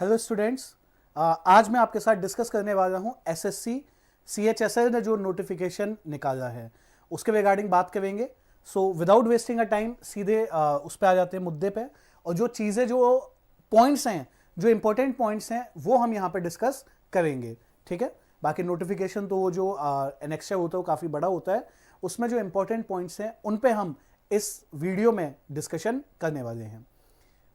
Hello students, आज मैं आपके साथ डिस्कस करने वाला हूँ एसएससी सीएचएसएल ने जो नोटिफिकेशन निकाला है उसके रिगार्डिंग बात करेंगे। So without wasting a time सीधे उस पर आ जाते हैं मुद्दे पे, और जो चीज़ें जो पॉइंट्स हैं, जो इंपॉर्टेंट पॉइंट्स हैं वो हम यहाँ पे डिस्कस करेंगे। ठीक है, बाकी नोटिफिकेशन तो वो जो एनेक्स्चर होता है वो काफ़ी बड़ा होता है, उसमें जो इंपॉर्टेंट पॉइंट्स हैं उन पे हम इस वीडियो में डिस्कशन करने वाले हैं।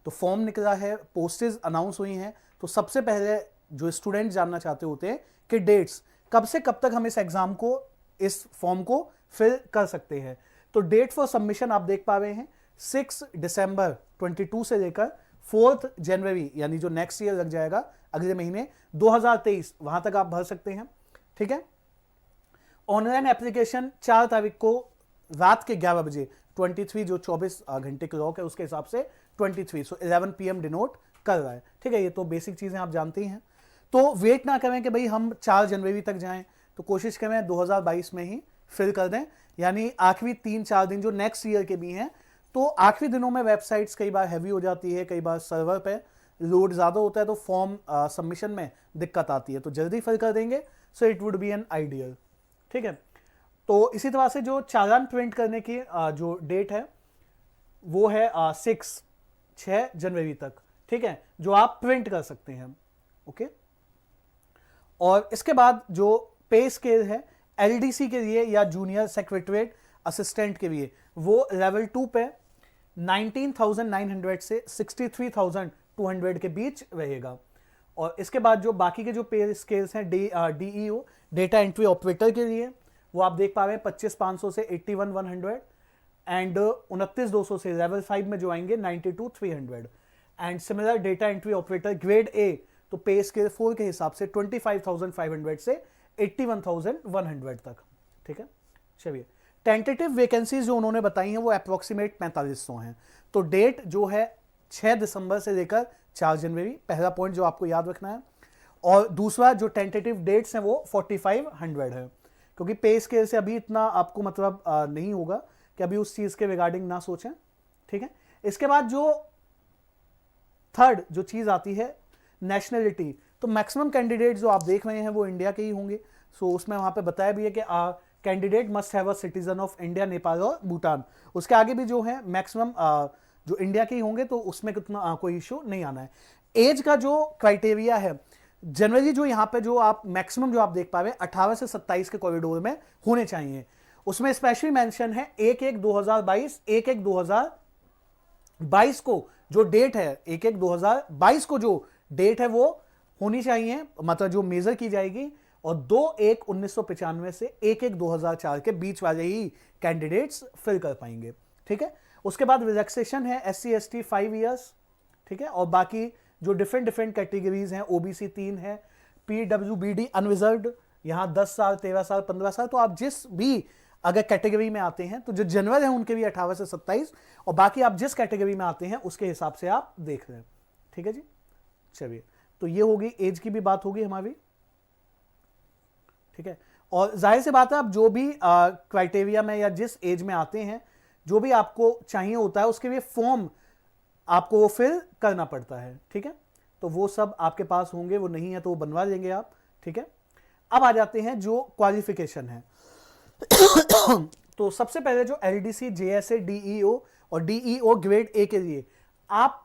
तो फॉर्म निकला है, पोस्टेज अनाउंस हुई हैं। तो सबसे पहले जो स्टूडेंट जानना चाहते होते हैं कि डेट्स कब से कब तक हम इस एग्जाम को, इस फॉर्म को फिल कर सकते हैं। तो डेट फॉर सबमिशन आप देख पा रहे हैं 6 दिसंबर 22 से लेकर 4 जनवरी यानी जो नेक्स्ट ईयर लग जाएगा अगले महीने 2023, वहां तक आप भर सकते हैं। ठीक है, ऑनलाइन एप्लीकेशन 4 तारीख को रात के 11 बजे 23 जो 24 घंटे की क्लॉक है उसके हिसाब से 23, सो 11 PM डिनोट कर रहा है। ठीक है, ये तो बेसिक चीज़ें आप जानते ही हैं। तो वेट ना करें कि भाई हम 4 जनवरी तक जाएं, तो कोशिश करें 2022 में ही फिल कर दें, यानी आखिरी 3-4 दिन जो नेक्स्ट ईयर के भी हैं। तो आखिरी दिनों में वेबसाइट्स कई बार हैवी हो जाती है, कई बार सर्वर पे लोड ज़्यादा होता है, तो फॉर्म सबमिशन में दिक्कत आती है। तो जल्दी फिल कर देंगे, so it would be an ideal. ठीक है, तो इसी तरह से जो चालान प्रिंट करने की जो डेट है वो है 6 जनवरी तक। ठीक है, जो आप प्रिंट कर सकते हैं। ओके, और इसके बाद जो पे स्केल है एलडीसी के लिए या जूनियर सेक्रेटरीट असिस्टेंट के लिए, वो लेवल 2 पे 19,900 से 63,200 के बीच रहेगा। और इसके बाद जो बाकी के जो पे स्केल्स हैं डीईओ डेटा एंट्री ऑपरेटर के लिए, वो आप देख पा रहे हैं 25,500 से 81,100, एंड 29,200 से लेवल 5 में जो आएंगे 92,300। And similar data entry operator grade A, तो पे स्केल 4 के हिसाब से 25,500 से 81,100 तक। ठीक है, चलिए टेंटेटिव वैकेंसीज जो उन्होंने बताई हैं वो अप्रोक्सीमेट 4500 हैं। तो डेट जो है 6 दिसंबर से लेकर 4 जनवरी, पहला पॉइंट जो आपको याद रखना है। और दूसरा जो टेंटेटिव डेट्स हैं वो 4500 है, क्योंकि पे स्केल से अभी इतना आपको मतलब नहीं होगा कि अभी उस चीज के रिगार्डिंग ना सोचें। ठीक है, इसके बाद जो थर्ड जो चीज आती है नेशनलिटी, तो मैक्सिमम कैंडिडेट जो आप देख रहे हैं वो इंडिया के ही होंगे। सो उसमें वहां पे बताया भी है कि candidate must have a citizen of India, Nepal और भूटान। उसके आगे भी जो है मैक्सिमम जो इंडिया के ही होंगे, तो उसमें कितना कोई इश्यू नहीं आना है। एज का जो क्राइटेरिया है जनरली जो यहाँ पे जो आप मैक्सिमम जो आप देख पा रहे हैं 18 से 27 के कॉरिडोर में होने चाहिए। उसमें स्पेशली मेंशन है 1/1/2022, 1/1/2022 को जो डेट है, 1/1/2022 को जो डेट है वो होनी चाहिए, मतलब जो मेजर की जाएगी। और 2/1/1995 से 1/1/2004 के बीच वाले ही कैंडिडेट्स फिल कर पाएंगे। ठीक है, उसके बाद रिलैक्सेशन है SC/ST 5 ईयर्स। ठीक है, और बाकी जो डिफरेंट कैटेगरीज हैं, OBC 3 है, PWBD अनरिजर्व्ड यहां 10 साल, 13 साल, 15 साल। तो आप जिस भी अगर कैटेगरी में आते हैं, तो जो जनरल है उनके भी 18 से 27, और बाकी आप जिस कैटेगरी में आते हैं उसके हिसाब से आप देख रहे हैं। ठीक है जी, चलिए तो ये होगी एज की भी बात होगी हमारी। ठीक है, और जाहिर सी बात है आप जो भी क्राइटेरिया में या जिस एज में आते हैं, जो भी आपको चाहिए होता है उसके लिए फॉर्म आपको वो फिल करना पड़ता है। ठीक है, तो वो सब आपके पास होंगे, वो नहीं है तो वो बनवा लेंगे आप। ठीक है, अब आ जाते हैं जो क्वालिफिकेशन है। तो सबसे पहले जो LDC, JSA, DEO और DEO ग्रेड ए के लिए आप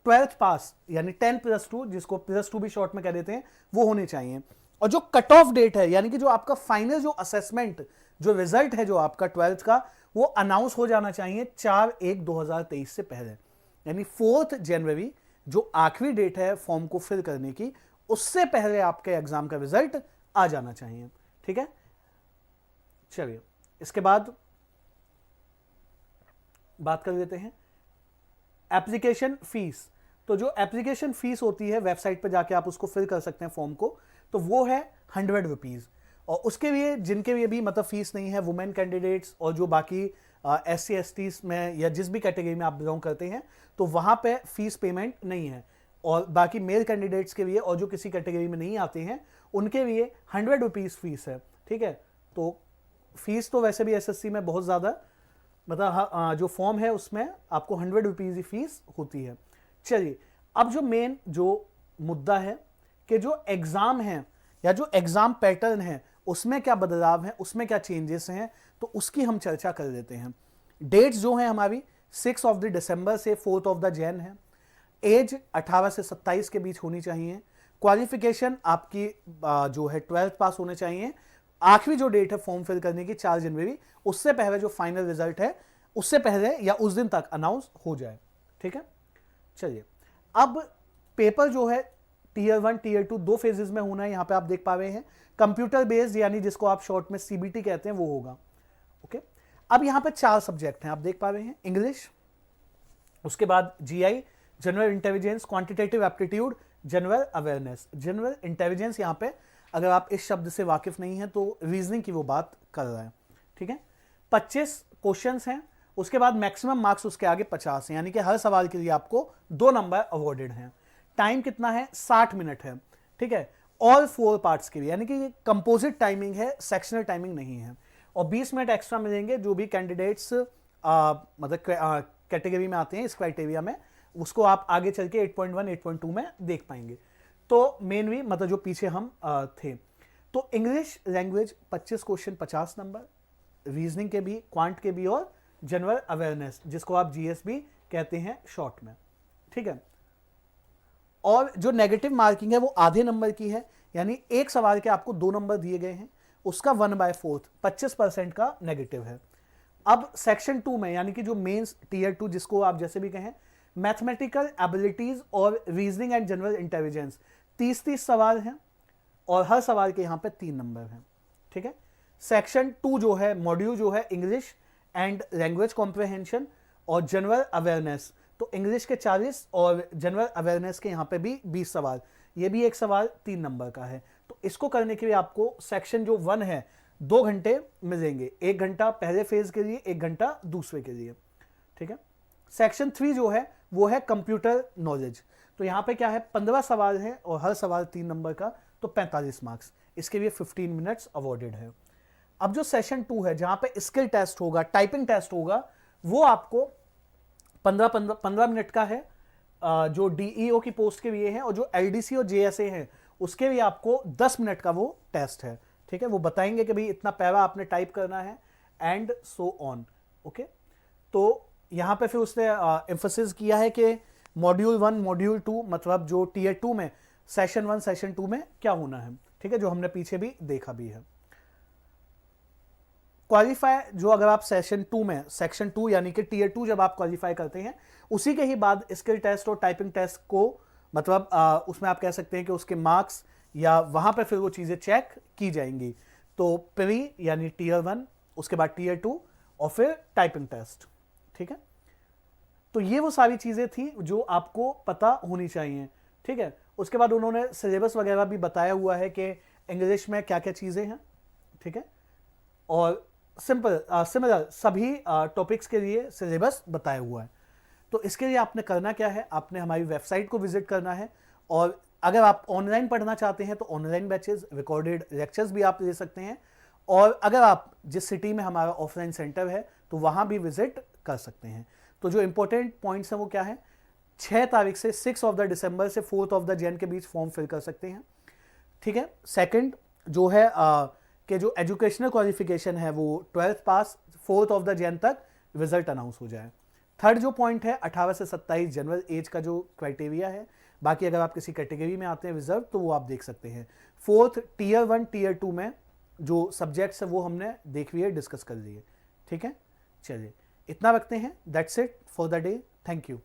12th पास यानी 10+2, जिसको +2 भी शॉर्ट में कह देते हैं, वो होने चाहिए। और जो कट ऑफ डेट है, यानी कि जो आपका फाइनल जो असेसमेंट, जो रिजल्ट है जो आपका 12th का, वो अनाउंस हो जाना चाहिए 4/1/2023 से पहले, यानी 4 जनवरी जो आखिरी डेट है फॉर्म को फिल करने की, उससे पहले आपके एग्जाम का रिजल्ट आ जाना चाहिए। ठीक है, चलिए इसके बाद बात कर लेते हैं एप्लीकेशन फीस। तो जो एप्लीकेशन फीस होती है वेबसाइट पर जाके आप उसको फिल कर सकते हैं फॉर्म को, तो वो है 100 रुपीज। और उसके लिए जिनके लिए भी मतलब फीस नहीं है, वुमेन कैंडिडेट्स और जो बाकी SC/ST में या जिस भी कैटेगरी में आप बिलोंग करते हैं, तो वहां पे फीस पेमेंट नहीं है। और बाकी मेल कैंडिडेट्स के लिए और जो किसी कैटेगरी में नहीं आते हैं उनके लिए 100 रुपीज फीस है। ठीक है, तो फीस तो वैसे भी SSC में बहुत ज़्यादा, मतलब जो फॉर्म है उसमें आपको 100 रुपीज़ ही फीस होती है। चलिए अब जो मेन जो मुद्दा है कि जो एग्जाम है या जो एग्जाम पैटर्न है उसमें क्या बदलाव है, उसमें क्या चेंजेस हैं, तो उसकी हम चर्चा कर लेते हैं। डेट्स जो है हमारी 6 ऑफ द दिसंबर से 4 ऑफ द जैन है। एज 18 से 27 के बीच होनी चाहिए। क्वालिफिकेशन आपकी जो है 12th पास होने चाहिए। आखिरी जो डेट है फॉर्म फिल करने की 4 जनवरी, उससे पहले जो फाइनल रिजल्ट है उससे पहले या उस दिन तक अनाउंस हो जाए। ठीक है, चलिए अब पेपर जो है टीयर 1 टीयर 2 दो फेजेस में होना है। यहां पे आप देख पा रहे हैं कंप्यूटर बेस्ड यानी जिसको आप शॉर्ट में सीबीटी कहते हैं वो होगा। ओके, अब यहां पे 4 सब्जेक्ट हैं, आप देख पा रहे हैं। इंग्लिश, उसके बाद GI, general intelligence, quantitative aptitude, general awareness. General intelligence यहां पे अगर आप इस शब्द से वाकिफ नहीं है तो रीजनिंग की वो बात कर रहा है। ठीक है, 25 क्वेश्चंस हैं, उसके बाद मैक्सिमम मार्क्स उसके आगे 50 हैं, यानी कि हर सवाल के लिए आपको 2 नंबर अवॉर्डेड हैं। टाइम कितना है? 60 मिनट है। ठीक है, ऑल 4 पार्ट्स के लिए, यानी कि ये कंपोजिट टाइमिंग है, सेक्शनल टाइमिंग नहीं है। और 20 मिनट एक्स्ट्रा मिलेंगे जो भी कैंडिडेट्स मतलब कैटेगरी में आते हैं इस क्राइटेरिया में, उसको आप आगे चल के 8.1 8.2 में देख पाएंगे। तो मेनली मतलब जो पीछे हम थे, तो English language 25 question 50 number, reasoning के भी, क्वांट के भी, और जनरल अवेयरनेस जिसको आप जीएस भी कहते हैं शॉर्ट में। ठीक है, और जो नेगेटिव मार्किंग है वो आधे नंबर की है, यानी एक सवाल के आपको 2 नंबर दिए गए हैं, उसका 1/4 25% का नेगेटिव है। अब सेक्शन 2 में यानी कि जो मेंस टीयर 2 जिसको आप जैसे भी कहें, मैथमेटिकल एबिलिटीज और रीजनिंग एंड जनरल इंटेलिजेंस 30-30 सवाल हैं और हर सवाल के यहां पे 3 नंबर हैं। ठीक है, सेक्शन 2 जो है मॉड्यूल जो है इंग्लिश एंड लैंग्वेज कॉम्प्रिहेंशन और जनरल अवेयरनेस, तो इंग्लिश के 40 और जनरल अवेयरनेस के यहां पे भी 20 सवाल, ये भी एक सवाल 3 नंबर का है। तो इसको करने के लिए आपको सेक्शन जो 1 है 2 घंटे मिलेंगे, 1 घंटा पहले फेज के लिए, 1 घंटा दूसरे के लिए। ठीक है, सेक्शन 3 जो है वो है कंप्यूटर नॉलेज, तो यहां पे क्या है 15 सवाल है और हर सवाल 3 नंबर का, तो 45 मार्क्स, इसके लिए 15 मिनट्स अवॉर्डेड है। अब जो सेशन 2 है जहां पे स्किल टेस्ट होगा, टाइपिंग टेस्ट होगा, वो आपको 15 मिनट का है, जो डीईओ की पोस्ट के लिए है, और जो एलडीसी और जेएसए है उसके लिए आपको 10 मिनट का वो टेस्ट है। ठीक है, वो बताएंगे कि भाई इतना पैरा आपने टाइप करना है एंड सो ऑन। ओके, तो यहां पे फिर उसने एम्फोसिस किया है कि मॉड्यूल 1 मॉड्यूल 2 मतलब जो टीयर 2 में सेशन 1 सेशन 2 में क्या होना है। ठीक है, जो हमने पीछे भी देखा भी है। क्वालिफाई जो अगर आप सेशन 2 में, सेक्शन 2 यानी कि टीयर 2 जब आप क्वालिफाई करते हैं उसी के ही बाद स्किल टेस्ट और टाइपिंग टेस्ट को मतलब उसमें आप कह सकते हैं कि उसके मार्क्स या वहां पे फिर वो चीजें चेक की जाएंगी। तो प्री यानी टीयर 1, उसके बाद टीयर 2 और फिर टाइपिंग टेस्ट। ठीक है, तो ये वो सारी चीजें थी जो आपको पता होनी चाहिए। ठीक है, उसके बाद उन्होंने सिलेबस वगैरह भी बताया हुआ है कि इंग्लिश में क्या क्या चीजें हैं। ठीक है, और सिमिलर सभी टॉपिक्स के लिए सिलेबस बताया हुआ है। तो इसके लिए आपने करना क्या है, आपने हमारी वेबसाइट को विजिट करना है, और अगर आप ऑनलाइन पढ़ना चाहते हैं तो ऑनलाइन बैचेस, रिकॉर्डेड लेक्चर्स भी आप ले सकते हैं, और अगर आप जिस सिटी में हमारा ऑफलाइन सेंटर है तो वहां भी विजिट कर सकते हैं। तो जो इंपॉर्टेंट पॉइंट्स हैं वो क्या है, 6 तारीख से 6 ऑफ द दिसंबर से 4 ऑफ द जैन के बीच फॉर्म फिल कर सकते हैं। ठीक है, सेकंड जो है कि जो एजुकेशनल क्वालिफिकेशन है वो 12th pass, 4 of the Jain तक रिजल्ट अनाउंस हो जाए। थर्ड जो पॉइंट है 18 से 27 जनरल एज का जो क्राइटेरिया है, बाकी अगर आप किसी कैटेगरी में आते हैं रिजर्व तो वो आप देख सकते हैं। फोर्थ टीयर 1 टीयर 2 में जो सब्जेक्ट्स है वो हमने देख लिए, डिस्कस कर लिए। ठीक है, चलिए इतना रखते हैं। That's it for the day, thank you.